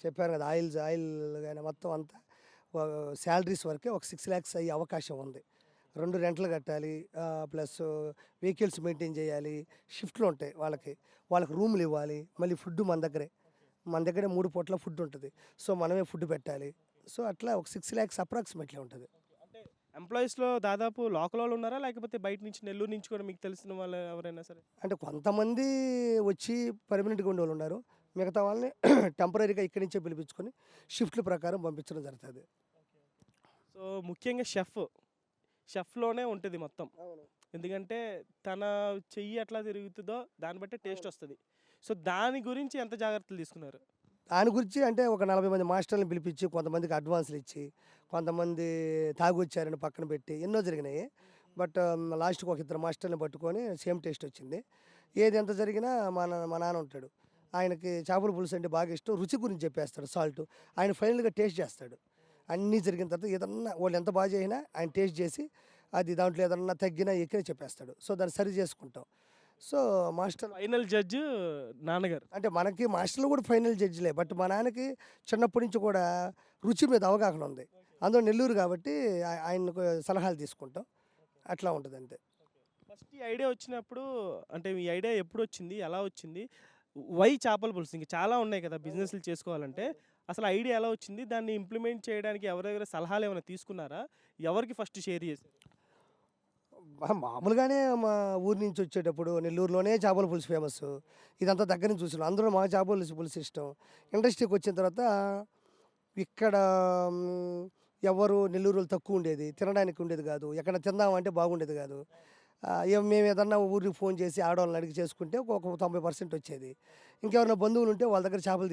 చెప్పాను కదా! ఆయిల్ గాని మొత్తం అంతా శాలరీస్ వరకే ఒక 6,00,000 అయ్యే అవకాశం ఉంది. 2 రెంట్‌లు కట్టాలి. ప్లస్ వెహికల్స్ మెయింటైన్ చేయాలి. షిఫ్ట్‌లుంటాయి వాళ్ళకి. వాళ్ళకి రూములివ్వాలి. మళ్ళీ ఫుడ్ మన దగ్గరే. మన దగ్గరే 3 పూటల ఫుడ్ ఉంటది. సో, మనమే ఫుడ్ పెట్టాలి. సో, అట్లా ఒక 6,00,000 అప్రాక్సిమేట్‌లీ ఉంటది. అంటే ఎంప్లాయీస్‌లో దాదాపు లోకలోళ్ళున్నారా? లేకపోతే బయట నుంచి నెల్లూరు నుంచి కూడా మీకు తెలిసిన వాళ్ళు ఎవరైనా సరే? అంటే కొంతమంది వచ్చి పర్మనెంట్‌గా ఉండేవాళ్ళున్నారు. మిగతా వాళ్ళని టెంపరరీగా ఇక్కడి నుంచే పిలిపించుకొని షిఫ్ట్‌ల ప్రకారం పంపించడం జరుగుతది. సో, ముఖ్యంగా షెఫ్‌లోనే ఉంటది మొత్తం. అవును. ఎందుకంటే తన చెయ్యి ఎట్లా తిరుగుతదో దాన్ని బట్టే అవును. టేస్టొస్తది. సో, దాని గురించి ఎంత జాగ్రత్తలు తీసుకున్నారు? దాని గురించి అంటే ఒక 40 మంది మాస్టర్‌లని పిలిపించి కొంతమందికి అడ్వాన్స్‌లిచ్చి, కొంతమంది తాగొచ్చారని పక్కన పెట్టి ఎన్నో జరిగినాయి. బట్ లాస్ట్‌కి ఒక ఇద్దరు మాస్టర్‌లని పట్టుకొని సేమ్ టేస్ట్ వచ్చింది. ఏది ఎంత జరిగినా మా నాన్న ఉంటాడు. ఆయనకి చేపల పులుసు అంటే బాగా ఇష్టం. రుచి గురించి చెప్పేస్తాడు సాల్టు. ఆయన ఫైనల్‌గా టేస్ట్ చేస్తాడు. అన్నీ జరిగిన తర్వాత ఏదన్నా వాళ్ళు ఎంత బాగా చేసినా ఆయన టేస్ట్ చేసి అది దాంట్లో ఏదన్నా తగ్గినా, ఎక్కినా చెప్పేస్తాడు. సో, దాన్ని సరి చేసుకుంటాం. సో, మాస్టర్ ఫైనల్ జడ్జ్ నాన్నగారు. అంటే మనకి మాస్టర్‌లు కూడా ఫైనల్ జడ్జిలే. బట్ మా నాన్నకి చిన్నప్పటి నుంచి కూడా రుచి మీద అవగాహన ఉంది. అందులో నెల్లూరు కాబట్టి ఆయనకు సలహాలు తీసుకుంటాం. అట్లా ఉంటదంతే. ఫస్ట్ ఈ ఐడియా వచ్చినప్పుడు అంటే మీ ఐడియా ఎప్పుడొచ్చింది? ఎలా వచ్చింది? వై చేపల పులుసు? ఇంక చాలా ఉన్నాయి కదా! బిజినెస్‌లు చేసుకోవాలంటే. అసలు ఐడియా ఎలా వచ్చింది? దాన్ని ఇంప్లిమెంట్ చేయడానికి ఎవరి దగ్గర సలహాలేమైనా తీసుకున్నారా? ఎవరికి ఫస్ట్ షేర్ చేశారు? మామూలుగానే మా ఊరు నుంచి వచ్చేటప్పుడు నెల్లూరులోనే చేపల పులుసు ఫేమస్సు. ఇదంతా దగ్గర నుంచి చూసాను. అందులో మాకు చేపల పులుసు ఇష్టం. ఇండస్ట్రీకి వచ్చిన తర్వాత ఇక్కడ ఎవరు నెల్లూరోళ్ళు తక్కువుండేది. తినడానికి ఉండేది గాదు. ఎక్కడైనా తిందామంటే బాగుండేది గాదు. మేమేదన్నా ఊరికి ఫోన్ చేసి ఆడోళ్ళని అడిగి చేసుకుంటే ఒక 90% వచ్చేది. ఇంకెవరైనా బంధువులుంటే వాళ్ళ దగ్గర చేపలు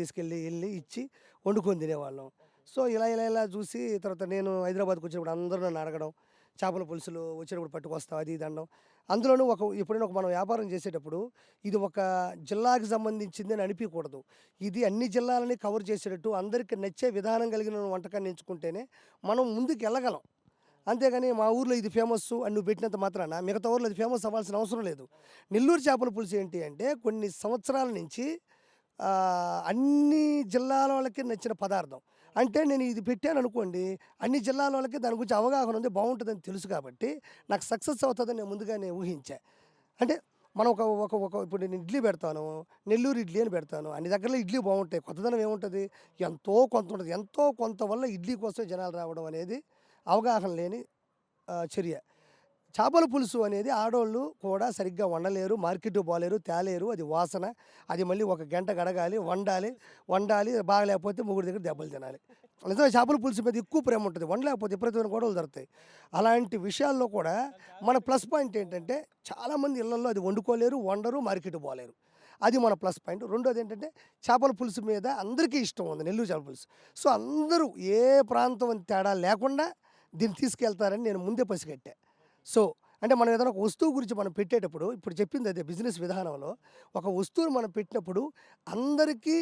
ఎళ్లి ఇచ్చి వండుకొని తినేవాళ్ళం. సో, ఇలా చూసి తర్వాత నేను హైదరాబాద్‌కొచ్చినప్పుడు అందరూ నన్ను అడగడం. చేపల పులుసులు వచ్చినప్పుడు పట్టుకొస్తావా? అది ఇది అనడం. అందులోనూ ఎప్పుడైనా మనం వ్యాపారం చేసేటప్పుడు ఇది ఒక జిల్లాకి సంబంధించిందని అనిపియకూడదు. ఇది అన్ని జిల్లాలని కవర్ చేసేటట్టు అందరికి నచ్చే విధానం కలిగిన వంటకాన్ని ఎంచుకుంటేనే మనం ముందుకెళ్ళగలం. అంతేగాని మా ఊర్లో ఇది ఫేమస్సు అని నువ్వు పెట్టినంత మాత్రాన మిగతా ఊర్లో అది ఫేమస్ అవ్వాల్సిన అవసరం లేదు. నెల్లూరు చేపల పులుసు ఏంటి అంటే కొన్ని సంవత్సరాల నుంచి అన్ని జిల్లాల వాళ్ళకి నచ్చిన పదార్థం. అంటే నేను ఇది పెట్టాననుకోండి, అన్ని జిల్లాల వాళ్ళకి దాని గురించి అవగాహన ఉంది, బావుంటదని తెలుసు కాబట్టి నాకు సక్సెస్ అవుతదని నేను ముందుగానే ఊహించా. అంటే మనం ఒక ఒక ఒక ఇప్పుడు నేను ఇడ్లీ పెడతాను. నెల్లూరు ఇడ్లీ అని పెడతాను. అన్ని దగ్గరలో ఇడ్లీ బావుంటాయి. కొత్తదనం ఏముంటది? ఎంతో కొంత ఉంటది. ఎంతో కొంత వల్ల ఇడ్లీ కోసం జనాలు రావడం అనేది అవగాహన లేని చర్య. చేపల పులుసు అనేది ఆడోళ్ళు కూడా సరిగ్గా వండలేరు, మార్కెట్‌కి పోలేరు, తేలేరు. అది వాసన. అది మళ్ళీ ఒక గంట గడగాలి, వండాలి బాగలేకపోతే మొగుడు దగ్గర దెబ్బలు తినాలి. నిజమే చేపల పులుసు మీద ఎక్కువ ప్రేమ ఉంటది. వండలేకపోతే విపరీతమైన గొడవలు జరుగుతాయి. అలాంటి విషయాల్లో కూడా మన ప్లస్ పాయింట్ ఏంటంటే చాలామంది ఇళ్లల్లో అది వండుకోలేరు, వండరు, మార్కెట్‌కి పోలేరు. అది మన ప్లస్ పాయింట్. రెండోదేంటంటే చేపల పులుసు మీద అందరికీ ఇష్టం ఉంది నెల్లూరు చేపల పులుసు. సో, అందరూ ఏ ప్రాంతం అని తేడా లేకుండా దీన్ని తీసుకెళ్తారని నేను ముందే పసిగట్టా. సో, అంటే మనం ఏదైనా ఒక వస్తువు గురించి మనం పెట్టేటప్పుడు ఇప్పుడు చెప్పింది అదే బిజినెస్ విధానంలో ఒక వస్తువుని మనం పెట్టినప్పుడు అందరికీ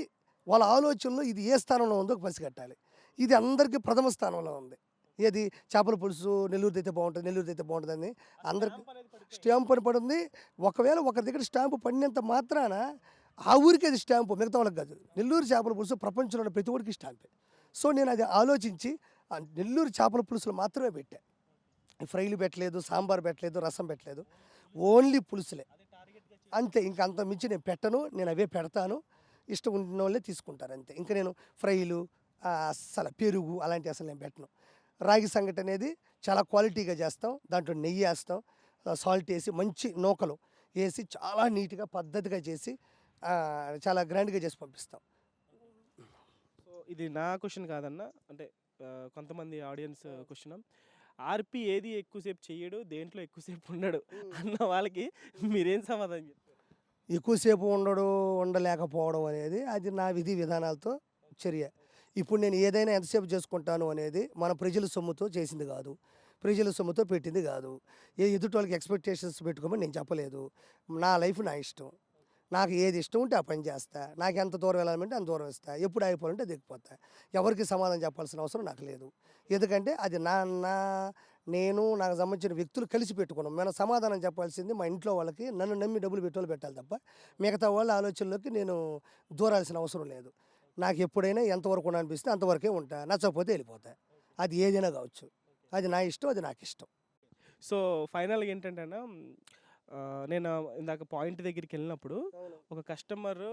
వాళ్ళ ఆలోచనలో ఇది ఏ స్థానంలో ఉందో పసిగట్టాలి. ఇది అందరికీ ప్రథమ స్థానంలో ఉంది. ఏది చేపల పులుసు నెల్లూరిదైతే బావుంటది, నెల్లూరిదైతే బావుంటదని అందరికి స్టాంప్ అనేది పడిపోయింది. స్టాంప్ అని పడుంది. ఒకవేళ ఒకరి దగ్గర స్టాంప్ పడినంత మాత్రాన ఆ ఊరికే అది స్టాంపు మిగతా వాళ్ళకి కాదు. నెల్లూరు చేపల పులుసు ప్రపంచంలో ఉన్న ప్రతి ఒక్కడికి స్టాంపే. సో, నేను అది ఆలోచించి నెల్లూరు చేపల పులుసులు మాత్రమే పెట్టా. ఫ్రైలు పెట్టలేదు, సాంబార్ పెట్టలేదు, రసం పెట్టలేదు. ఓన్లీ పులుసులే. అదే టార్గెట్‌గా అంతే. ఇంక అంతకు మించి నేను పెట్టను. నేను అవే పెడతాను. ఇష్టం ఉన్నోళ్ళే తీసుకుంటారు అంతే. ఇంక నేను ఫ్రైలు అస్సల పెరుగు అలాంటివి అసలు నేను పెట్టను. రాగి సంగటి అనేది చాలా క్వాలిటీగా చేస్తాం. దాంట్లో నెయ్యేస్తాం. సాల్ట్ ఏసి మంచి నూకలు ఏసి చాలా నీట్‌గా పద్ధతిగా చేసి చాలా గ్రాండ్‌గా చేసి పంపిస్తాం. సో, ఇది నా క్వెషన్ కాదన్న. అంటే కొంతమంది ఆడియన్స్ క్వెషను. ఆర్‌పీ ఏది ఎక్కువ సేపు చెయ్యడు, దేంట్లో ఎక్కువ సేపు ఉండడు అన్న వాళ్ళకి మీరేం సమాధానం చెప్తారు? ఎక్కువసేపు ఉండలేకపోవడం అనేది అది నా విధి విధానాలతో చర్య. ఇప్పుడు నేను ఏదైనా ఎంతసేపు చేసుకుంటాను అనేది మన ప్రజల సొమ్ముతో చేసింది గాదు. ప్రజల సొమ్ముతో పెట్టింది గాదు. ఎదుటోళ్ళకి ఎక్స్‌పెక్టేషన్స్ పెట్టుకోమని నేను చెప్పలేదు. నా లైఫ్ నా ఇష్టం. నాకు ఏది ఇష్టం ఉంటే ఆ పని చేస్తా. నాకెంత దూరం వెళ్ళాలంటే అంత దూరం ఇస్తా. ఎప్పుడు ఆగిపోవాలంటే దిగిపోతా. ఎవరికీ సమాధానం చెప్పాల్సిన అవసరం నాకు లేదు. ఎందుకంటే అది నా నా నేను నాకు సంబంధించిన వ్యక్తులు కలిసి పెట్టుకున్నాం. మనం సమాధానం చెప్పాల్సింది మా ఇంట్లో వాళ్ళకి నన్ను నమ్మి డబ్బులు పెట్టాలి తప్ప మిగతా వాళ్ళ ఆలోచనలోకి నేను దూరాల్సిన అవసరం లేదు. నాకు ఎప్పుడైనా ఎంతవరకు అనిపిస్తే అంతవరకే ఉంటా, నచ్చకపోతే వెళ్ళిపోతా. అది ఏదైనా కావచ్చు. అది నా ఇష్టం, అది నాకు ఇష్టం. సో, ఫైనల్‌గా ఏంటంటే అన్న నేను ఇందాక పాయింట్ దగ్గరికెళ్ళినప్పుడు అవును. ఒక కస్టమరు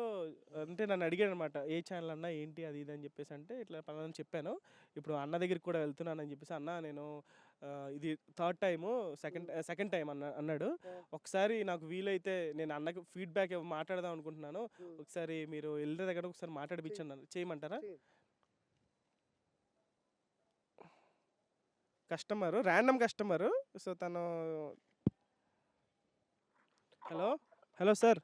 అంటే నన్ను అడిగాడనమాట. ఏ ఛానల్ అన్న ఏంటి అది ఇది అని చెప్పేసి అంటే ఇట్లా పలానా చెప్పాను. ఇప్పుడు అన్న దగ్గరికి కూడా వెళ్తున్నానని చెప్పేసి అన్న నేను ఇది థర్డ్ టైము సెకండ్ టైమ్ అన్నాడు. ఆ! ఒకసారి నాకు వీలైతే నేను అన్నకి ఫీడ్‌బ్యాక్ మాట్లాడదాం అనుకుంటున్నాను. హ్మ్. ఒకసారి మీరు ఎళ్ళే దగ్గర ఒకసారి చెయ్. మాట్లాడిపిచ్చండి చేయమంటారా? చెయ్. Customer random customer. సో, తను hello! Hello! Hello sir.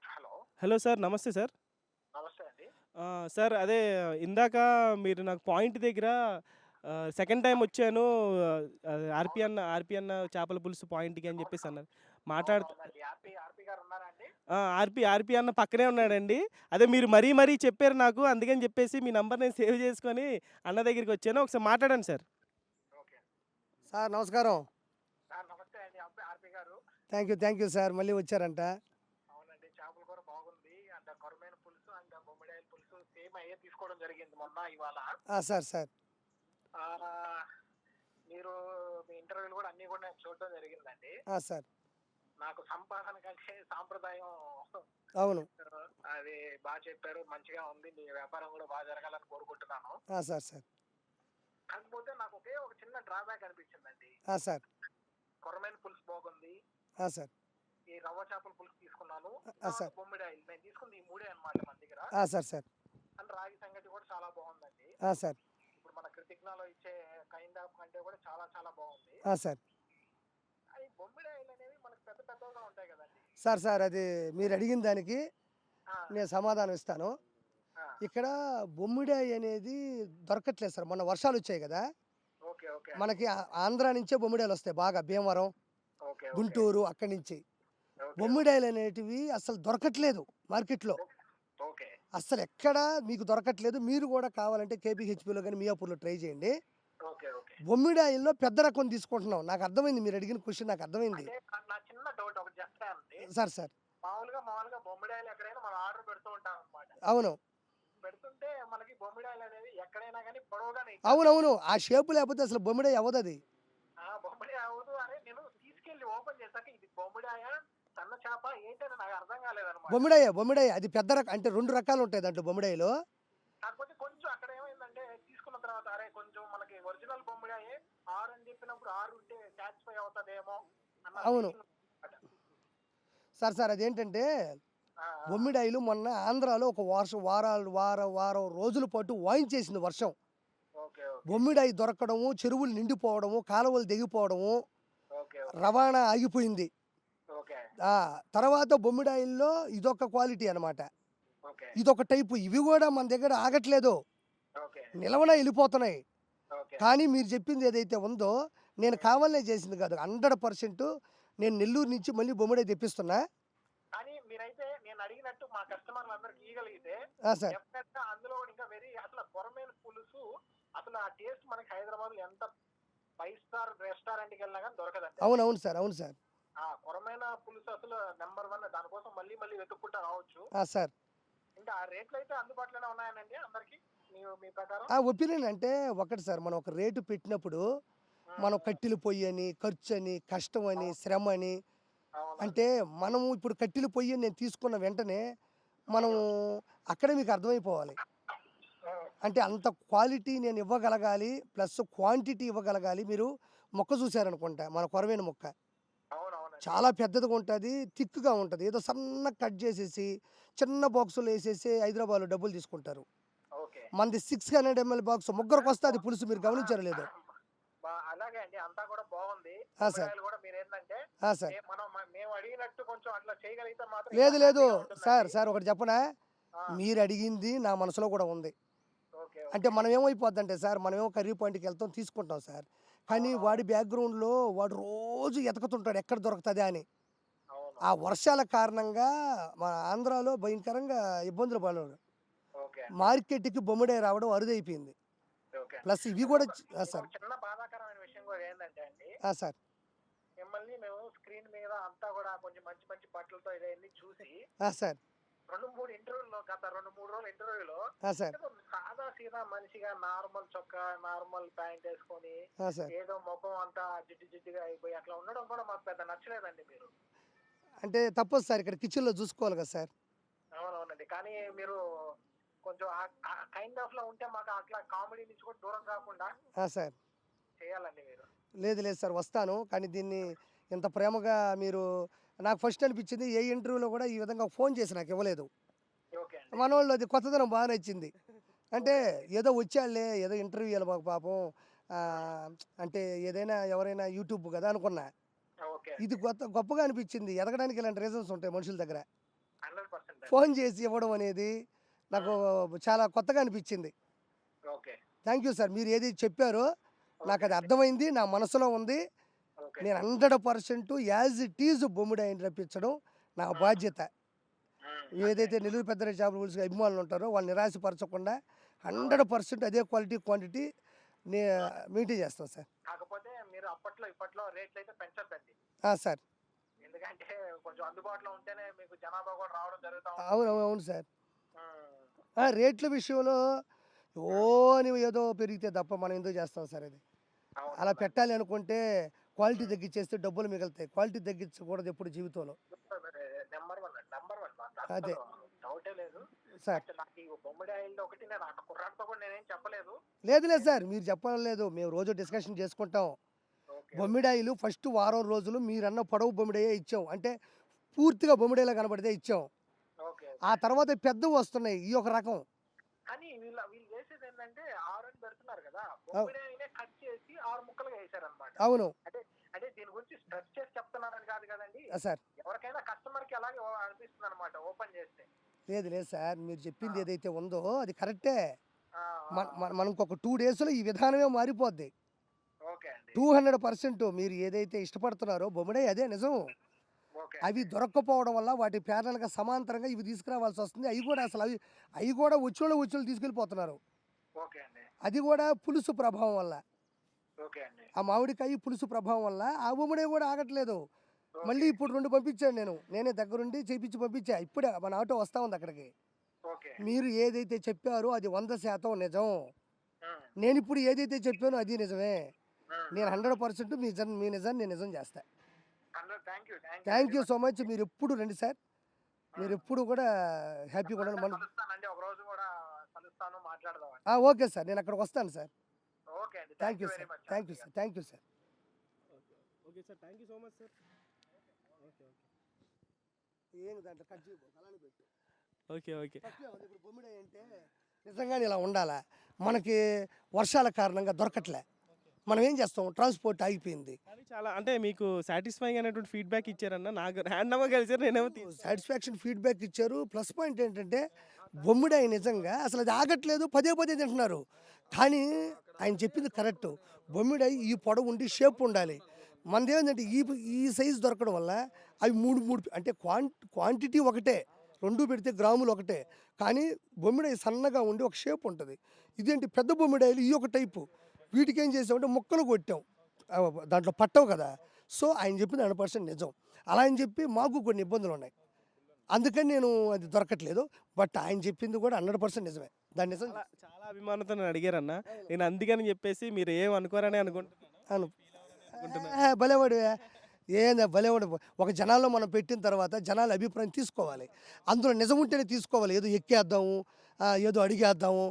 Hello! Hello sir. నమస్తే సార్. నమస్తే అండి. సార్ అదే ఇందాక మీరు నాకు పాయింట్ దగ్గర సెకండ్ టైమ్ వచ్చాను. ఆర్‌పీ అన్న చేపల పులుసు పాయింట్‌కి అని చెప్పేసి అన్నారు. మాట్లాడుతూ అవునవునండి. ఆర్‌పీ గారు ఉన్నారా అండి? ఆర్‌పీ అన్న పక్కనే ఉన్నాడండి. అదే మీరు మరీ మరీ చెప్పారు నాకు. అందుకని చెప్పేసి మీ నంబర్ నేను సేవ్ చేసుకొని అన్న దగ్గరికి వచ్చాను. ఒకసారి మాట్లాడండి సార్. ఓకే. సార్ నమస్కారం. సార్ నమస్తే అండి. ఆర్‌పీ గారు. Thank you sir. మళ్ళీ వచ్చారంట. అవునండి. చేపల కూర బాగుంది. అండ్ కొరమేను పులుసు అండ్ బొమ్మిడాయల పులుసు సేమ్ అయ్యే తీసుకోవడం జరిగింది మొన్న, ఇవాళ. సార్. ఆహ్, మీరు మీ ఇంటర్వ్యూలు కూడా అన్నీ కూడా నేను చూడడం జరిగిందండి. సార్. నాకు సంపాదన కంటే సాంప్రదాయం అవును. అది చెప్పారు. మంచిగా ఉంది. మీ వ్యాపారం కూడా జరగాలని కోరుకుంటున్నాను. సార్. కాకపోతే నాకు ఒకే ఒక చిన్న డ్రాబ్యాక్ అనిపించిందండి. సార్. కొరమేను పులుసు బాగుంది. సార్. ఈ రవ్వ చేపల పులుసు తీసుకున్నాను. సార్. బొమ్మిడాయిలు నేను తీసుకుంది ఈ మూడే అన్నమాట మన దగ్గర. సార్. అండ్ రాగి సంగటి కూడా చాలా బాగుందండి. సార్. ఇప్పుడు మన కృతిజ్ఞలో ఇచ్చే కైండ్ ఆఫ్ కంటే కూడా చాలా చాలా బాగుంది. సార్. ఈ బొమ్మిడాయిలు అనేవి మనకు పెద్ద పెద్దగా ఉంటాయి కదండి. సార్ అది మీరు అడిగిన దానికి ఆ, నేను సమాధానం ఇస్తాను. ఆ, ఇక్కడ బొమ్మిడాయి అనేది దొరకట్లేదు సార్. మొన్న వర్షాలు వచ్చాయి కదా! ఓకే ఓకే మనకి ఆంధ్రా నుంచే బొమ్మిడాయలు వస్తాయి బాగా. భీమవరం, ఓకే ఓకే గుంటూరు అక్కడి నుంచి. ఓకే బొమ్మిడాయలు అనేటివి అసలు దొరకట్లేదు మార్కెట్‌లో. ఓకే అస్సలు ఎక్కడ మీకు దొరకట్లేదు. మీరు కూడా కావాలంటే కేపీహెచ్‌పీలో గాని, మియాపూర్‌లో ట్రై చేయండి. ఓకే ఓకే బొమ్మిడాయిల్లో పెద్ద రకం తీసుకుంటున్నాం. నాకు అర్థమైంది. మీరు అడిగిన క్వెషన్ నాకు అర్థమైంది. అంటే నా చిన్న డౌట్ ఒకటి చెప్తానండి. సార్. మామూలుగా బొమ్మిడాయిలు ఎక్కడైనా మనం ఆర్డర్ పెడుతూ ఉంటాం అనమాట. అవును. పెడుతుంటే మనకి బొమ్మిడాయిలు అనేవి ఎక్కడైనా కానీ పొడవుగానే అవునవును. ఆ షేప్ లేకపోతే అసలు బొమ్మిడాయి అవ్వదది. బొమ్మిడాయి అవ్వదు. అరే నేను తీసుకెళ్లి ఓపెన్ చేశాక ఇది బొమ్మిడాయ సన్న చేప ఏంటని నాకు అర్థం కాలేదన్నమాట. బొమ్మిడాయి. అది పెద్ద రకం. అంటే 2 రకాలు ఉంటాయి దాంట్లో బొమ్మిడాయిలో. కాకపోతే కొంచెం అక్కడ ఏమైందంటే తీసుకున్న తర్వాత అరే కొంచెం మనకి ఒరిజినల్ బొమ్మిడాయే ఆరు అని చెప్పినప్పుడు ఆరు ఉంటే సాటిస్ఫై అవుతుందేమో అన్న అవును. feeling అన్నమాట. సార్ అదేంటంటే ఆ, బొమ్మిడాయిలు మొన్న ఆంధ్రాలో ఒక వారం రోజుల పాటు వాయించేసింది వర్షం. ఓకే ఓకే బొమ్మిడాయి దొరకడము, చెరువులు నిండిపోవడము, కాలువలు తెగిపోవడము, ఓకే రవాణా ఆగిపోయింది. ఓకే తర్వాత బొమ్మిడాయిల్లో ఇదొక క్వాలిటీ అనమాట. ఓకే ఇదొక టైపు. ఇవి కూడా మన దగ్గర ఆగట్లేదు. ఓకే నిలవన వెళ్ళిపోతున్నాయి. ఓకే కానీ మీరు చెప్పింది ఏదైతే ఉందో నేను కావాలనే చేసింది కాదు. 100% నేను నెల్లూరు నుంచి మళ్ళీ బొమ్మిడాయి తెప్పిస్తున్నా. కానీ మీరైతే నేను అడిగినట్టు మా కస్టమర్లు అందరికి ఇవ్వగలిగితే సార్. డెఫినెట్ గా అందులో కూడా ఇంకా అసలు కొరమేను పులుసు అసలు ఆ టేస్ట్ మనకి హైదరాబాద్ లో ఎంత 5 స్టార్ రెస్టారెంట్ కి వెళ్ళినా కానీ దొరకదండి. అవును సార్. ఆ కొరమైన పులుసు అసలు నెంబర్ 1. దానికోసం మళ్ళీ వెతుక్కుంటా రావచ్చు. సార్. ఇంకా ఆ రేట్లు అయితే అందుబాటులోనే ఉన్నాయనండి అందరికి మీ ప్రకారం? ఒపీనియన్ అంటే ఒకటి సార్. మనం ఒక రేటు పెట్టినప్పుడు మనం కట్టెల పొయ్యి అని, ఖర్చు అని, కష్టం అని, శ్రమ అని, అవునండి. అంటే మనము ఇప్పుడు కట్టెల పొయ్యి నేను తీసుకున్న వెంటనే మనము అక్కడే మీకు అర్థమైపోవాలి. అంటే అంత క్వాలిటీ నేను ఇవ్వగలగాలి. Plus quantity ఇవ్వగలగాలి. మీరు మొక్క చూసారనుకుంటా మన కొరవైన మొక్క. అవునవునండి. చాలా పెద్దదిగా ఉంటది. థిక్‌గా ఉంటది. ఏదో సన్నగా కట్ చేసేసి చిన్న బాక్సులో ఏసేసి హైదరాబాద్‌లో డబ్బులు తీసుకుంటారు. ఓకే. మనది 600 ఎంఎల్ బాక్స్ ముగ్గురికొస్తది పులుసు. మీరు గమనించారో లేదో? అలాగే అండి. అంతా కూడా బాగుంది. సార్. కూరగాయలు కూడా మీరేంటంటే సార్. మేము అడిగినట్టు కొంచెం అట్లా చేయగలిగితే మాత్రం లేదు ఇంకా హ్యాపీగా ఉంటుందండి. సార్ ఒకటి చెప్పనా? ఆ, మీరు అడిగింది నా మనసులో కూడా ఉంది. ఓకే అంటే మనం ఏమైపోద్దంటే సార్, మనమేమో కర్రీ పాయింట్‌కి వెళ్తాం తీసుకుంటాం సార్. కానీ వాడి బ్యాక్‌గ్రౌండ్‌లో వాడు రోజు ఎతుకుతుంటాడు ఎక్కడ దొరుకుతదా అని. అవును. ఆ వర్షాల కారణంగా మన ఆంధ్రాలో భయంకరంగా ఇబ్బందులు పడ్డాడు. ఓకే అండి. మార్కెట్‌కి బొమ్మిడాయి రావడం అరుదైపోయింది. ఓకే. ప్లస్ ఇవి కూడా సార్. ఇంకొక చిన్న బాధాకరమైన విషయం కూడా ఏంటంటే అండి, సార్. మిమ్మల్ని మేము స్క్రీన్ మీద అంతా కూడా కొంచెం మంచి మంచి బట్టలతో ఇవన్నీ చూసి సార్. 2-3 ఇంటర్వ్యూల్లో గత 2-3 రోజుల ఇంటర్వ్యూలో సార్. ఏదో సాదా సీదా మనిషిగా నార్మల్ చొక్కా, నార్మల్ ప్యాంట్ వేసుకొని సార్. ఏదో ముఖం అంతా జిడ్డుగా అయిపోయి అట్లా ఉండడం కూడా మాకు పెద్ద నచ్చలేదండి మీరు. అంటే తప్పదు సార్, ఇక్కడ కిచెన్లో చూసుకోవాలి కదా సార్. అవునవునండి. కానీ మీరు కొంచెం కైండ్ ఆఫ్ లో ఉంటే మాకు అట్లా కామెడీ నుంచి కూడా దూరం కాకుండా సార్. చేయాలండి మీరు. లేదు లేదు సార్, వస్తాను. కానీ దీన్ని ఇంత ప్రేమగా మీరు, నాకు ఫస్ట్ అనిపించింది ఏ ఇంటర్వ్యూలో కూడా ఈ విధంగా ఫోన్ చేసి నాకు ఇవ్వలేదు. ఓకే అండి. మనోళ్ళు అది కొత్తదనం బాగా నచ్చింది. అంటే ఏదో వచ్చాడులే, ఏదో ఇంటర్వ్యూ ఇవ్వాలి మాకు పాపం, ఆ, అంటే ఏదైనా ఎవరైనా యూట్యూబ్ కదా అనుకున్నా. ఓకే. ఇది గొప్పగా అనిపించింది. ఎదగడానికి ఇలాంటి రీజన్స్ ఉంటాయి మనుషుల దగ్గర. 100% ఫోన్ చేసి ఇవ్వడం అనేది నాకు చాలా కొత్తగా అనిపించింది. ఓకే. Thank you sir. మీరు ఏది చెప్పారో నాకు అది అర్థమైంది, నా మనసులో ఉంది. ఓకే. నేను 100% యాజ్ ఇట్ ఈజ్ బొమ్మిడాయిని రప్పించడం నా బాధ్యత. ఏదైతే నెల్లూరు పెద్దారెడ్డి చేపల పులుసు అభిమానులు ఉంటారో వాళ్ళు నిరాశపరచకుండా 100% అదే క్వాలిటీ క్వాంటిటీ మెయింటైన్ చేస్తాం సార్. కాకపోతే మీరు ఇప్పట్లో రేట్లు అయితే పెంచొద్దండి. సార్. ఎందుకంటే కొంచెం అందుబాటులో ఉంటేనే మీకు జనాభా కూడా రావడం జరుగుతా అవును అవును సార్. ఉంటుంది. రేట్ల విషయంలో అని ఏదో పెరిగితే తప్ప మనం ఎందుకు చేస్తాం సార్ అది. అలా పెట్టాలి అనుకుంటే క్వాలిటీ తగ్గించేస్తే డబ్బులు మిగులుతాయి. క్వాలిటీ తగ్గించకూడదు ఎప్పుడు జీవితంలో. నెంబర్ వన్ అదే. డౌటే లేదు సార్. నాకు ఈ బొమ్మడి ఆయిల్ ఒకటి నేను అక్కడ కుర్రాడితో కూడా నేనేం చెప్పలేదు. లేదు లేదు సార్, మీరు చెప్పడం లేదు, మేము రోజు డిస్కషన్ చేసుకుంటాం. ఓకే. బొమ్మిడాయిలు ఫస్ట్ వారం రోజులు మీరన్న పొడవు బొమ్మిడాయే ఇచ్చాం, అంటే పూర్తిగా బొమ్మిడాయిలా కనబడితే ఇచ్చాం. ఓకే. ఆ తర్వాత పెద్దవి వస్తున్నాయి, ఈ ఒక రకం. కానీ వీళ్ళు చేసేది ఏంటంటే 6 అని పెడుతున్నారు కదా, బొమ్మిడి ఆయిలే కట్ చేసి 6 ముక్కలుగా వేసారు అనమాట. అవును అంటే దీని గురించి స్ట్రెస్ చేసి చెప్తున్నారని కాదు కదండి, సార్. ఎవరికైనా కస్టమర్ కి అలాగే అనిపిస్తుంది అనమాట ఓపెన్ చేస్తే. లేదు లేదు సార్, మీరు చెప్పింది ఏదైతే ఉందో అది కరెక్టే. ఆ, మనం ఇంకొక 2 డేస్లో ఈ విధానమే మారిపోద్ది. ఓకే అండి. 200% మీరు ఏదైతే ఇష్టపడుతున్నారో బొమ్మిడాయి అదే నిజం. ఓకే. అవి దొరక్కపోవడం వల్ల వాటి ప్యారల్గా సమాంతరంగా ఇవి తీసుకురావాల్సి వస్తుంది. అవి కూడా అసలు అవి కూడా వచ్చిన తీసుకెళ్ళిపోతున్నారు. ఓకే అండి. అది కూడా పులుసు ప్రభావం వల్ల, ఓకే అండి. ఆ మామిడికాయ పులుసు ప్రభావం వల్ల ఆ బొమ్మిడాయి కూడా ఆగట్లేదు. మళ్ళీ ఇప్పుడు 2 పంపించాను నేనే దగ్గరుండి చేపించి పంపించా. ఇప్పుడే మన ఆటో వస్తూ ఉంది అక్కడికి. ఓకే. మీరు ఏదైతే చెప్పారో అది 100% నిజం. నేను ఇప్పుడు ఏదైతే చెప్పానో అది నిజమే. నేను 100% మీ నిజాన్ని నేను నిజం చేస్తా. Thank you so much. మీరు ఎప్పుడు రండి సార్, మీరు ఎప్పుడు కూడా హ్యాపీగా ఉండండి. కలుస్తానండి, ఒక రోజు కూడా కలుస్తాను, మాట్లాడదాం. ఓకే సార్, నేను అక్కడికి వస్తాను సార్. ఓకే అండి. Thank you sir. Thank you sir. Thank you sir. Okay sir, thank you so much sir. Okay ఏం దాంట్లో కట్ చేయబోకు, అలానే పెట్టు. Okay okay. ఇప్పుడు బొమ్మిడాయి అంటే నిజంగానే ఇలా ఉండాలా. మనకి వర్షాల కారణంగా దొరకట్లే, మనం ఏం చేస్తాం, ట్రాన్స్పోర్ట్ ఆగిపోయింది. కానీ చాలా అంటే మీకు సాటిస్ఫైయింగ్ అనేటువంటి ఫీడ్బ్యాక్ ఇచ్చారన్న, నాకు ర్యాండమ్గా కలిసారు, నేనేమో సాటిస్ఫాక్షన్ ఫీడ్బ్యాక్ ఇచ్చారు. ప్లస్ పాయింట్ ఏంటంటే బొమ్మిడాయి నిజంగా అసలు అది ఆగట్లేదు, పదే తింటున్నారు. కానీ ఆయన చెప్పింది కరెక్ట్. బొమ్మిడాయి ఈ పొడవు ఉండి షేప్ ఉండాలి. మనది ఏంటంటే ఈ సైజు దొరకడం వల్ల అవి మూడు అంటే క్వాంటిటీ ఒకటే, 2 పెడితే గ్రాములు ఒకటే, కానీ బొమ్మిడాయి సన్నగా ఉండి ఒక షేప్ ఉంటుంది. ఇదేంటి పెద్ద బొమ్మిడాయిలు ఈ ఒక టైపు. వీటికి ఏం చేసామంటే ముక్కలు కొట్టాం, దాంట్లో పట్టవు కదా. సో ఆయన చెప్పింది 100% నిజం. అలా అని చెప్పి మాకు కొన్ని ఇబ్బందులు ఉన్నాయి, అందుకని నేను అది దొరకట్లేదు. బట్ ఆయన చెప్పింది కూడా 100% నిజమే. దాని నిజం చాలా అభిమానంతో నన్ను అడిగారన్న, నేను అందుకని చెప్పేసి మీరు ఏం అనుకోరని అనుకుంటున్నాను. భలేవాడు ఏందా భలేవాడు. ఒక జనాల్లో మనం పెట్టిన తర్వాత జనాల అభిప్రాయం తీసుకోవాలి, అందులో నిజం ఉంటేనే తీసుకోవాలి. ఏదో ఎక్కేద్దాము, ఏదో అడిగేద్దాము,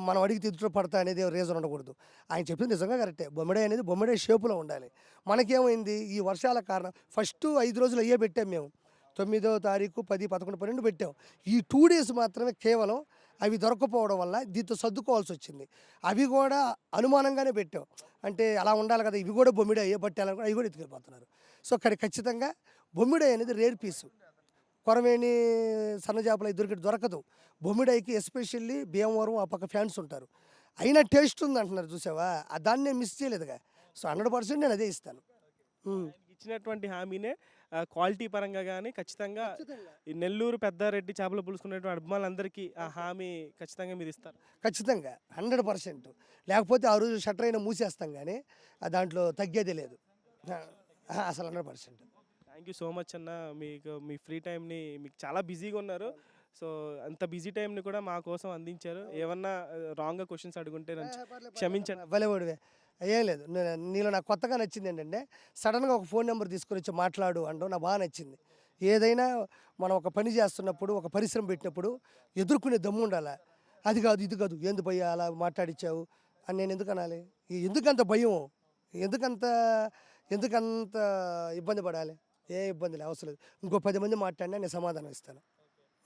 మనం అడిగి ఎదుట పడతా అనేది రీజన్ ఉండకూడదు. ఆయన చెప్పింది నిజంగా కరెక్టే. బొమ్మిడాయి అనేది బొమ్మిడాయి షేపులో ఉండాలి. మనకేమైంది, ఈ వర్షాల కారణం ఫస్ట్ 5 రోజులు అయ్యే పెట్టాం మేము. 9వ తారీఖు 10, 11, 12 పెట్టాం. ఈ 2 డేస్ మాత్రమే కేవలం అవి దొరకపోవడం వల్ల దీంతో సర్దుకోవాల్సి వచ్చింది. అవి కూడా అనుమానంగానే పెట్టాం, అంటే అలా ఉండాలి కదా, ఇవి కూడా బొమ్మిడాయి బట్టి అలా అవి కూడా ఎత్తుకెళ్ళిపోతున్నారు. సో అక్కడ ఖచ్చితంగా బొమ్మిడాయి అనేది రేర్ పీసు. కొరమేని సన్నజాపల దొరకదు. బొమ్మిడాయికి ఎస్పెషల్లీ భీమవరం ఆ పక్క ఫ్యాన్స్ ఉంటారు. అయినా టేస్ట్ ఉంది అంటున్నారు, చూసావా, దాన్ని నేను మిస్ చేయలేదుగా. సో 100% నేను అదే ఇస్తాను. ఇచ్చినటువంటి హామీనే క్వాలిటీ పరంగా కానీ ఖచ్చితంగా ఈ నెల్లూరు పెద్దారెడ్డి చేపల పులుసుకునేటువంటి అభిమానులందరికీ ఆ హామీ ఖచ్చితంగా మీరు ఇస్తారు. ఖచ్చితంగా 100%. లేకపోతే ఆ రోజు షట్టర్ అయినా మూసేస్తాం, కానీ దాంట్లో తగ్గేదే లేదు అసలు 100%. థ్యాంక్ యూ సో మచ్ అన్న. మీకు మీ ఫ్రీ టైంని, మీకు చాలా బిజీగా ఉన్నారు, సో అంత బిజీ టైంని కూడా మా కోసం అందించారు. ఏమన్నా రాంగ్గా క్వశ్చన్స్ అడుగుంటే నన్ను క్షమించండి. భలేవాడివే. ఏం లేదు. నీలో నాకు కొత్తగా నచ్చింది ఏంటంటే, సడన్‌గా ఒక ఫోన్ నెంబర్ తీసుకొని వచ్చి మాట్లాడు అనడం నాకు బాగా నచ్చింది. ఏదైనా మనం ఒక పని చేస్తున్నప్పుడు, ఒక పరిశ్రమ పెట్టినప్పుడు ఎదుర్కొనే దమ్ము ఉండాల. అది కాదు, ఇది కాదు, ఏంది భయ్యా అలా మాట్లాడిచ్చావు అని నేను ఎందుకు అనాలి? ఎందుకంత భయం? ఎందుకంత ఎందుకంత ఇబ్బంది పడాలి? ఏ ఇబ్బంది లేదు, అవసరం లేదు. ఇంకో 10 మంది మాట్లాడినా నేను సమాధానం ఇస్తాను.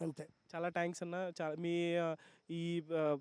అంతే. చాలా థ్యాంక్స్ అన్న. మీ ఈ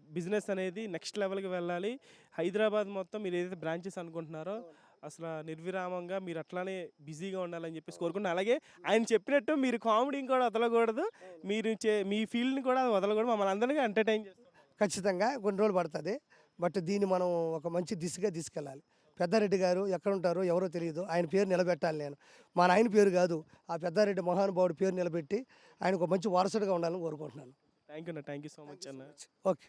బిజినెస్ అనేది నెక్స్ట్ లెవెల్‌కి వెళ్ళాలి. హైదరాబాద్ మొత్తం మీరు ఏదైతే బ్రాంచెస్ అనుకుంటున్నారో అసలు నిర్విరామంగా మీరు అట్లానే బిజీగా ఉండాలని చెప్పేసి కోరుకుంటున్నాను. అలాగే ఆయన చెప్పినట్టు మీరు కామెడీని కూడా వదలకూడదు. మీరు మీ ఫీల్డ్‌ని కూడా వదలకూడదు. మమ్మల్ని అందరినీ ఎంటర్‌టైన్ చేస్తారు. ఖచ్చితంగా కొన్ని రోజులు పడుతుంది. బట్ దీన్ని మనం ఒక మంచి దిశగా తీసుకెళ్ళాలి. పెద్దారెడ్డి గారు ఎక్కడుంటారో ఎవరో తెలియదు. ఆయన పేరు నిలబెట్టాలి నేను. మా నాయన పేరు కాదు, ఆ పెద్దారెడ్డి మహానుభావుడి పేరు నిలబెట్టి ఆయనకు ఒక మంచి వారసుడిగా ఉండాలని కోరుకుంటున్నాను. థ్యాంక్ యూ అన్న. థ్యాంక్ యూ సో మచ్ అన్న. ఓకే.